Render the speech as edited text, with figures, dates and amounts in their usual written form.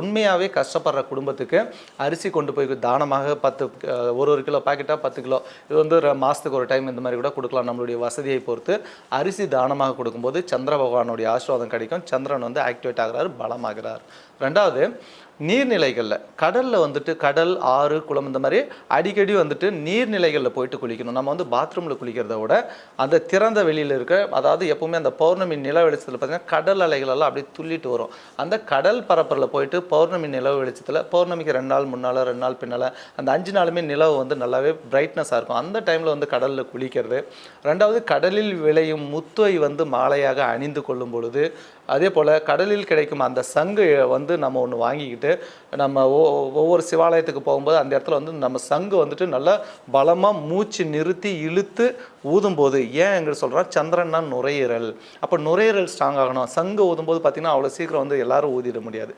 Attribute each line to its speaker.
Speaker 1: உண்மையாகவே கஷ்டப்படுற குடும்பத்துக்கு அரிசி கொண்டு போய் தானமாக 10 ஒரு கிலோ பாக்கெட்டாக 10 கிலோ இது வந்து மாதத்துக்கு ஒரு டைம் இந்த மாதிரி கூட கொடுக்கலாம். நம்மளுடைய வசதியை பொறுத்து அரிசி தானமாக கொடுக்கும்போது சந்திர பகவானுடைய ஆசீர்வாதம் கிடைக்கும். சந்திரன் வந்து ஆக்டிவேட் ஆகிறார், பலமாகிறார். ரெண்டாவது, நீர்நிலைகளில் கடலில் வந்துட்டு கடல், ஆறு, குளம் இந்த மாதிரி அடிக்கடி வந்துட்டு நீர்நிலைகளில் போயிட்டு குளிக்கணும். நம்ம வந்து பாத்ரூமில் குளிக்கிறத விட அந்த திறந்த வெளியில் இருக்க, அதாவது எப்பவுமே அந்த பௌர்ணமி நில வெளிச்சத்தில் பார்த்தீங்கன்னா கடல் அலைகளெல்லாம் அப்படியே துள்ளிட்டு வரும். அந்த கடல் பரப்பில் போயிட்டு பௌர்ணமி நிலவு வெளிச்சத்தில் பௌர்ணமிக்கு 2 நாள் முன்னால் 2 நாள் பின்னால் அந்த 5 நாளுமே நிலவு வந்து நல்லாவே பிரைட்னஸாக இருக்கும். அந்த டைமில் வந்து கடலில் குளிக்கிறது. ரெண்டாவது, கடலில் விளையும் முத்தை வந்து மாலையாக அணிந்து கொள்ளும் பொழுது, அதே போல் கடலில் கிடைக்கும் அந்த சங்கு வந்து நம்ம ஒன்று வாங்கிக்கிட்டு நம்ம ஒவ்வொரு சிவாலயத்துக்கு போகும்போது அந்த இடத்துல வந்து நம்ம சங்கு வந்துட்டு நல்லா பலமாக மூச்சு நிறுத்தி இழுத்து ஊதும்போது, ஏன் எங்க சொல்கிறோம், சந்திரன்னா நுரையீரல். அப்போ நுரையீரல் ஸ்ட்ராங் ஆகணும். சங்கு ஊதும்போது பார்த்திங்கன்னா அவ்வளோ சீக்கிரம் வந்து எல்லாரும் ஊதிட முடியாது.